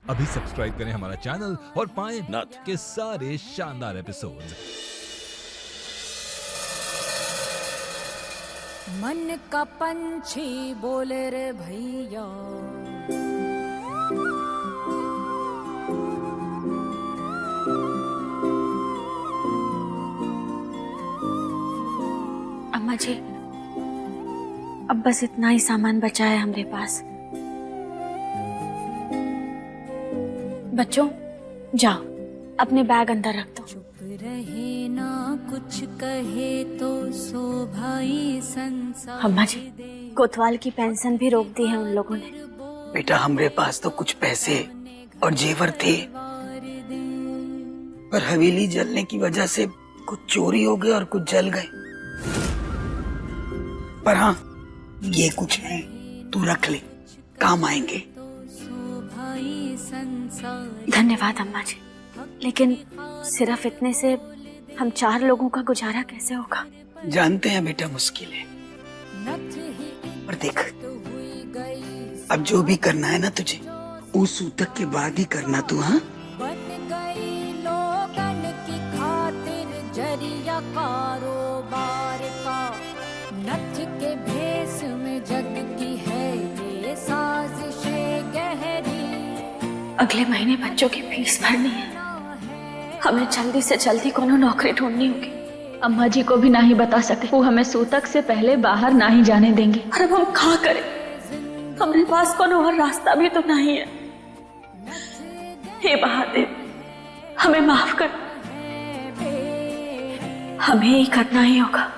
अभी सब्सक्राइब करें हमारा चैनल और पाएं नाथ। के सारे शानदार एपिसोड्स। मन का पंछी बोले रे भैया, अम्मा जी, अब बस इतना ही सामान बचा है हमारे पास। बच्चों जाओ, अपने बैग अंदर रख दो। चुप रहे ना कुछ कहे तो सो भाई संसार। अम्मा जी, कोतवाल की पेंशन भी रोक दी है उन लोगों ने। बेटा, हमरे पास तो कुछ पैसे और जेवर थे, पर हवेली जलने की वजह से कुछ चोरी हो गए और कुछ जल गए। पर हाँ, ये कुछ है, तू रख ले, काम आएंगे। धन्यवाद अम्मा जी, लेकिन सिर्फ इतने से हम 4 लोगों का गुजारा कैसे होगा? जानते हैं बेटा, मुश्किल है, पर देख, अब जो भी करना है ना तुझे, उस सूतक के बाद ही करना तू। हाँ, बन गई लोगन की खातिर जरिया कारोबार का, नथ के भेस में जग की है ये साजिशें गहरी। अगले महीने बच्चों की फीस भरनी है, हमें जल्दी से जल्दी कोनो नौकरी ढूंढनी होगी। अम्मा जी को भी नहीं बता सके, वो हमें सूतक से पहले बाहर नहीं जाने देंगे। और अब हम क्या करें? हमारे पास कोनो और रास्ता भी तो नहीं है। हे महादेव, हमें माफ कर, हमें ही करना ही होगा।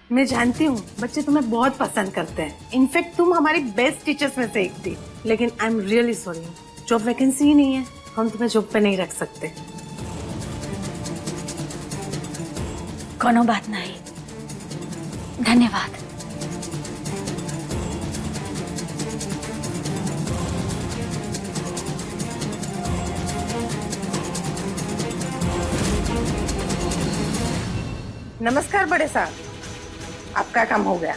मैं जानती हूँ बच्चे तुम्हें बहुत पसंद करते हैं। इनफैक्ट तुम हमारी बेस्ट टीचर्स में से एक थी, लेकिन I am really sorry, job vacancy ही नहीं है, हम तुम्हें जॉब पे नहीं रख सकते। कोनो बात नहीं, धन्यवाद। नमस्कार बड़े साहब, आपका काम हो गया।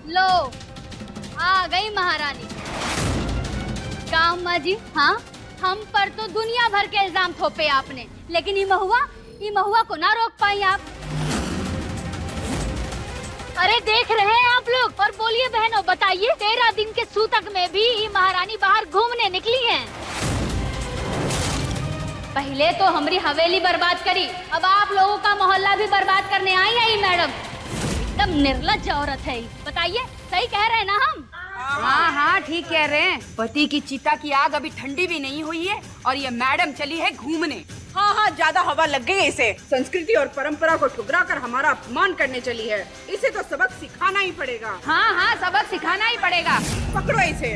लो आ गई महारानी। का अम्मा जी? हाँ, हम पर तो दुनिया भर के इल्जाम थोपे आपने, लेकिन ये महुआ को ना रोक पाई आप। अरे देख रहे हैं आप लोग। और बोलिए बहनों, बताइए, 13 दिन के सूतक में भी ये महारानी बाहर घूमने निकली हैं। पहले तो हमारी हवेली बर्बाद करी, अब आप लोगों का मोहल्ला भी बर्बाद करने आई है ये मैडम। एकदम निर्लज्ज औरत है। बताइए, सही कह रहे हैं ना हम? हाँ हाँ, ठीक कह रहे हैं। पति की चिता की आग अभी ठंडी भी नहीं हुई है और ये मैडम चली है घूमने। हाँ हाँ, ज्यादा हवा लग गई इसे। संस्कृति और परंपरा को ठुकरा कर हमारा अपमान करने चली है। इसे तो सबक सिखाना ही पड़ेगा। हाँ हाँ, सबक सिखाना ही पड़ेगा। पकड़ो इसे।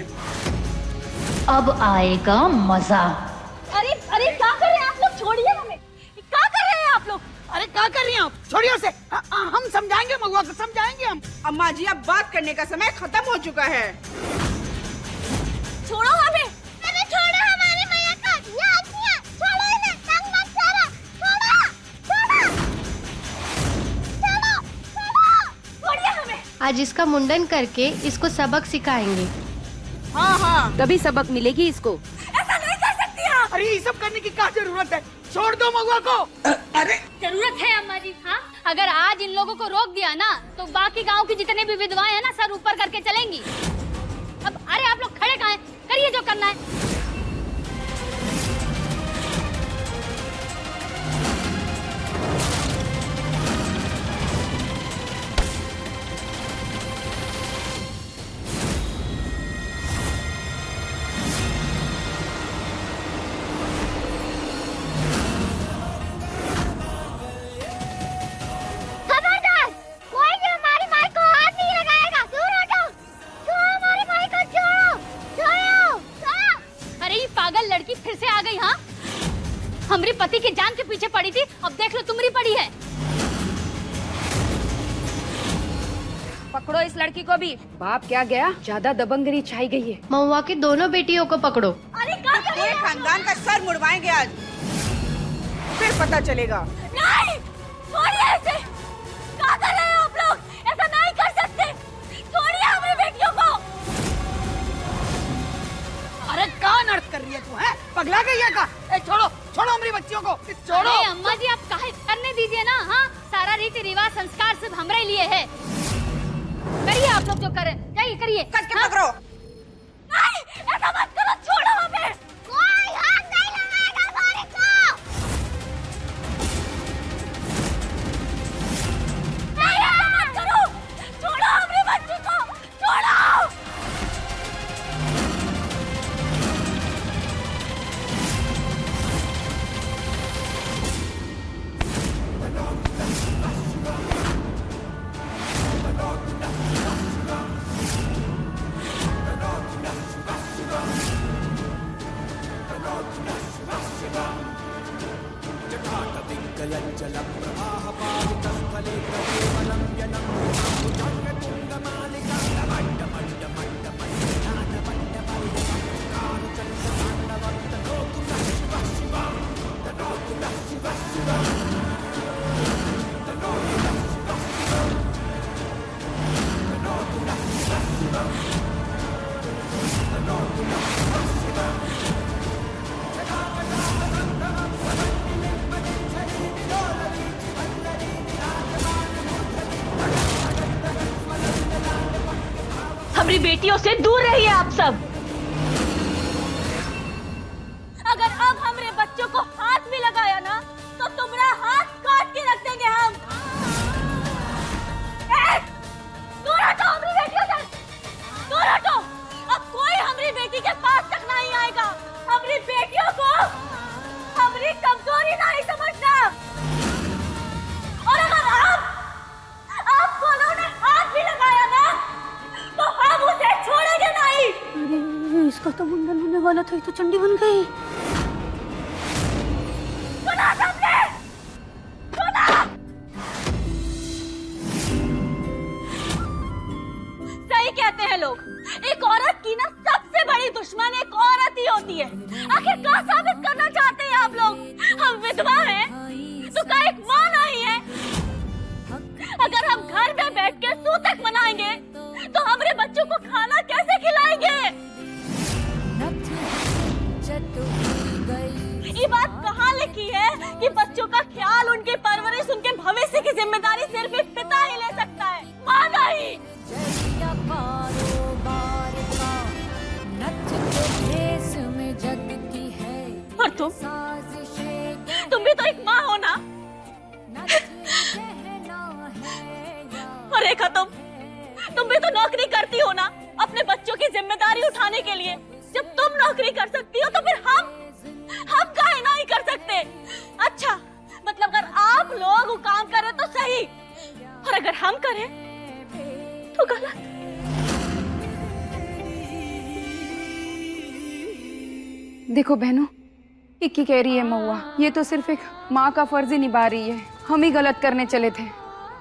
अब आएगा मजा। अरे अरे, क्या कर रहे हैं आप लोग? छोड़िए हमें। क्या कर रहे हैं आप लोग? अरे क्या कर रही हैं आप? छोड़िए उसे। हम समझाएंगे, महुआ को समझाएंगे हम। अम्मा जी, अब बात करने का समय खत्म हो चुका है। छोड़ो हमें। अरे छोड़ो हमारी मैया को। ये आदमी है, छोड़ो इन्हें, तंग मत करो। छोड़ो। छोड़िए हमें। आज इसका मुंडन करके इसको सबक सिखाएंगे। हाँ हाँ, तभी सबक मिलेगी इसको। ऐसा नहीं कर सकती आप। अरे ये सब करने की क्या जरूरत है? छोड़ दो महुआ को। अरे जरूरत है अम्मा जी। हाँ, अगर आज इन लोगों को रोक दिया ना, तो बाकी गांव की जितने भी विधवाएं हैं ना, सर ऊपर करके चलेंगी। अब अरे आप लोग खड़े कहाँ हैं? करिए जो करना है। खबरदार, कोई भी हमारी माई को हाथ नहीं लगाएगा। दूर हटो। छुओ हमारी माई को, छोड़ो। छोड़ो। पकड़ो इस लड़की को भी। बाप क्या गया, ज्यादा दबंगगिरी छाई गई है। महुआ की दोनों बेटियों को पकड़ो। अरे क्या कर रहे पूरे हैं? खानदान का सर मुड़वाएंगे आज, फिर पता चलेगा। नहीं, छोड़िए इसे। क्या कर रहे हैं आप लोग? ऐसा नहीं कर सकते। छोड़िए हमारी बेटियों को। अरे कहाँ नर्क कर रही है तू, है पगला गई है का? ए छोड़ो छोड़ो हमारी बच्चियों को, छोड़ो। अरे अम्मा जी आप काहे करने दीजिए ना। हाँ, सारा रीति रिवाज संस्कार सब हमारे लिए है। करिए आप लोग जो करें, जाइए करिए। कस के पकड़ो। नहीं, ऐसा मत करो, छोड़ो हमें। कोई हाथ नहीं लगाएगा हमारे को। नहीं, ऐसा मत करो। छोड़ो हमारे बच्चे को, छोड़ो। हमारी बेटियों से दूर रहिए आप सब। अगर अब हमरे बच्चों को हाथ भी लगाया ना तो तुम्हारा हाथ काट के रख देंगे हम। दूर हटो हमारी बेटियों से, दूर हटो। अब कोई हमारी बेटी के पास तक नहीं आएगा। हमारी बेटियों को हमारी कमजोरी नहीं समझना। और अगर आप दोनों ने हाथ भी लगाया ना तो हम उसे छोड़ेंगे नहीं। अरे इसका तो मुंडन होने वाला था, ये तो चंडी बन गई। सुना सबने? सुना? सही कहते हैं लोग, एक औरत की ना सबसे बड़ी दुश्मन एक औरत ही होती है। आखिर क्या साबित करना चाहते हैं आप लोग? हम विधवा हैं तो क्या एक माँ नहीं है? अगर हम घर में बैठ के सूतक मनाएंगे तो हमारे बच्चों को खाना कैसे खिलाएंगे? ये बात कहाँ लिखी है कि बच्चों का ख्याल, उनकी परवरिश, उनके भविष्य की जिम्मेदारी सिर्फ एक पिता ही ले सकता है, माँ नहीं। और तुम भी तो एक माँ हो ना। और रेखा तुम भी तो नौकरी करती हो ना अपने बच्चों की जिम्मेदारी उठाने के लिए। जब तुम नौकरी कर सकती हो तो फिर हम काहे नहीं कर सकते? अच्छा, मतलब अगर आप लोग वो काम करें तो सही, और अगर हम करें तो गलत। देखो बहनों, इक्की कह रही है महुआ, ये तो सिर्फ एक माँ का फर्ज ही निभा रही है। हम ही गलत करने चले थे।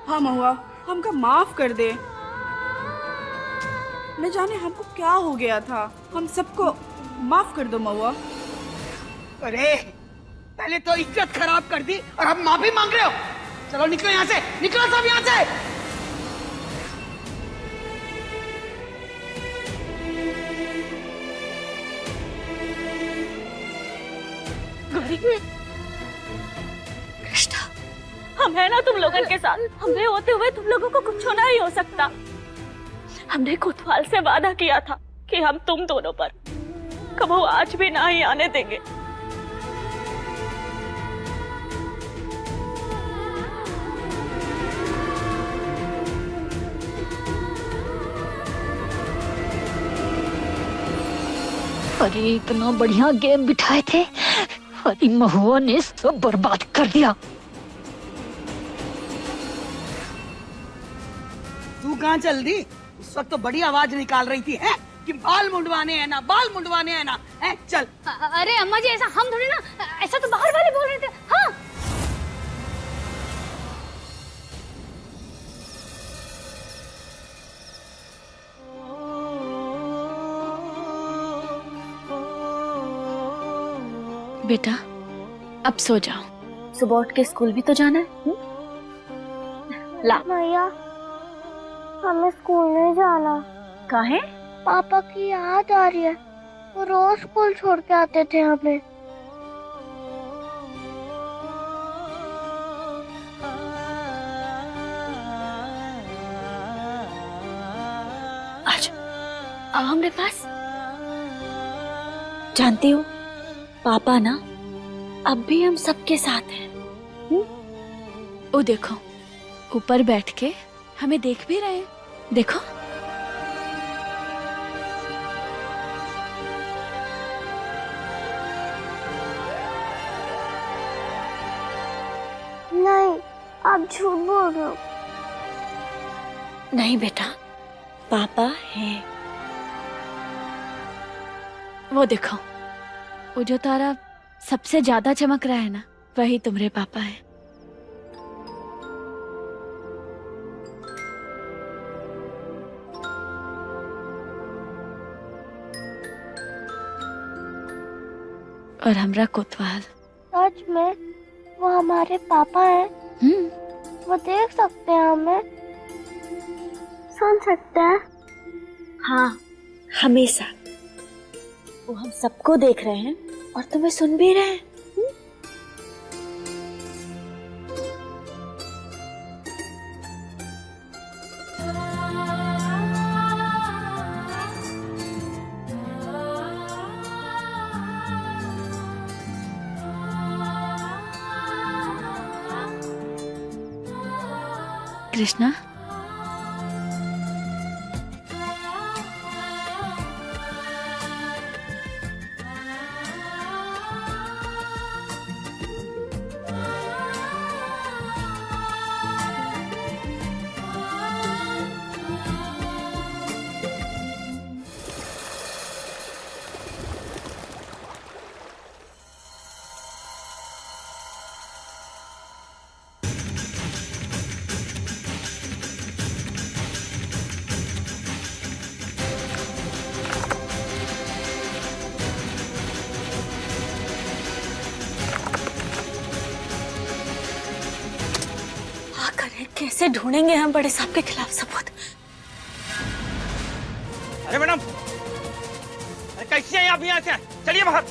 हाँ महुआ, हमको माफ कर दे। न जाने हमको क्या हो गया था, हम सबको माफ कर दो महुआ। अरे पहले तो इज्जत खराब कर दी और अब माफी मांग रहे हो। चलो निकलो यहाँ से, निकलो सब यहाँ से। गौरी, कृष्णा, हम है ना तुम लोगों के साथ। हमने होते हुए तुम लोगों को कुछ नहीं हो सकता। हमने कोतवाल से वादा किया था कि हम तुम दोनों पर कभी आज भी नहीं आने देंगे। अरे इतना बढ़िया गेम बिठाए थे, अरे महुआ ने सब बर्बाद कर दिया। तू कहाँ चल दी? उस वक्त तो बड़ी आवाज निकाल रही थी, है कि बाल मुंडवाने हैं ना, बाल मुंडवाने हैं ना, है? चल। अरे अम्मा जी, ऐसा हम थोड़ी ना, ऐसा तो बाहर वाले बोल रहे थे। हाँ, बेटा अब सो जाओ, सुबह उठ के स्कूल भी तो जाना है। ला भैया हमें स्कूल नहीं जाना। काहे? पापा की याद आ रही है, वो रोज स्कूल छोड़ के आते थे हमें। आज आओ हमारे पास। जानती हो पापा ना अब भी हम सबके साथ हैं। वो देखो ऊपर बैठ के हमें देख भी रहे हैं, देखो। नहीं, आप झूठ बोल रहे हो। नहीं बेटा, पापा है। वो देखो, वो जो तारा सबसे ज्यादा चमक रहा है ना, वही तुम्हारे पापा है। और हमरा कोतवाल। सच में वो हमारे पापा हैं? वो देख सकते हैं हमें, सुन सकते हैं? हाँ, हमेशा। वो हम सबको देख रहे हैं और तुम्हें सुन भी रहे हैं। कृष्णा, कैसे ढूंढेंगे हम बड़े साहब के खिलाफ सबूत? अरे मैडम, कैसे हैं आप यहाँ से? चलिए बाहर।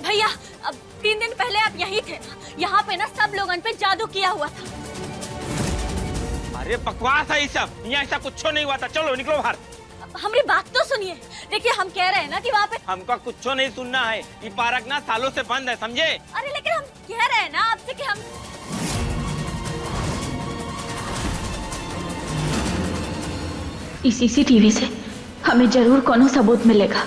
भैया अब 3 दिन पहले आप यहीं थे ना, यहाँ पे ना सब लोगों पे जादू किया हुआ था। अरे बकवास है ये सब, यहाँ ऐसा कुछ नहीं हुआ था। चलो निकलो बाहर। हमारी बात तो सुनिए। देखिए हम कह रहे हैं ना कि वहाँ पे हमको कुछ नहीं सुनना है। ये पार्क ना सालों से बंद है, समझे? अरे लेकिन हम कह रहे हैं ना आपसे कि हम इस सीसीटीवी से हमें जरूर कोनो सबूत मिलेगा।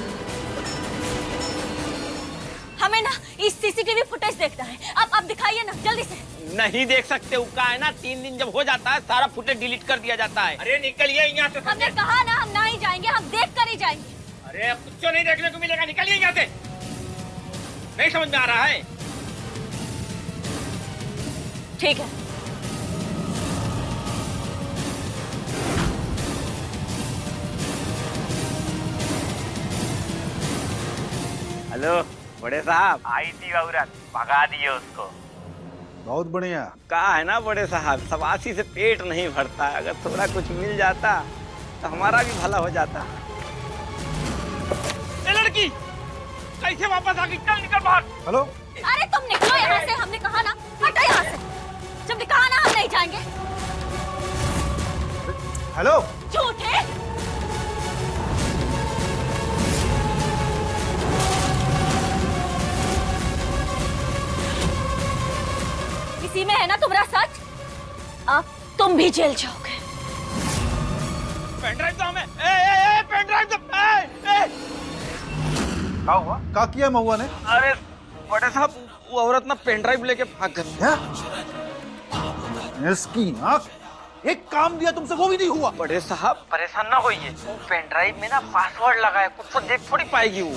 हमें ना इस सीसीटीवी फुटेज देखना है। आप दिखाइए ना जल्दी से। नहीं देख सकते, उसका है ना 3 दिन जब हो जाता है सारा फुटेज डिलीट कर दिया जाता है। अरे निकलिए यहाँ से। हमने कहा ना हम नहीं जाएंगे, हम देख कर ही जाएंगे। अरे कुछ नहीं देखने को मिलेगा, निकलिए यहाँ से। नहीं समझ में आ रहा है? ठीक है। हेलो बड़े साहब, आई थी औरत, भगा दिए उसको। बहुत बढ़िया। कहा है ना बड़े साहब, सवासी से पेट नहीं भरता। अगर थोड़ा कुछ मिल जाता तो हमारा भी भला हो जाता। ए लड़की, कैसे वापस आ गई? चल निकल बाहर। हेलो, अरे तुम निकलो यहाँ से, हमने कहा ना हटो यहाँ से। जब ने कहा ना हम नहीं जाएंगे। हेलो, झूठे। इसी में है ना तुम्हारा सच। अब तुम भी जेल जाओगे। पेन ड्राइव तो हमें। पेन ड्राइव तो। क्या हुआ? क्या किया महुआ ने? अरे बड़े साहब, वो औरत ना पेन ड्राइव लेके भाग गई। इसकी ना एक काम दिया तुमसे, वो भी नहीं हुआ। बड़े साहब परेशान ना होइए, वो पेन ड्राइव में ना पासवर्ड लगा है, कुछ तो देख थोड़ी पाएगी वो।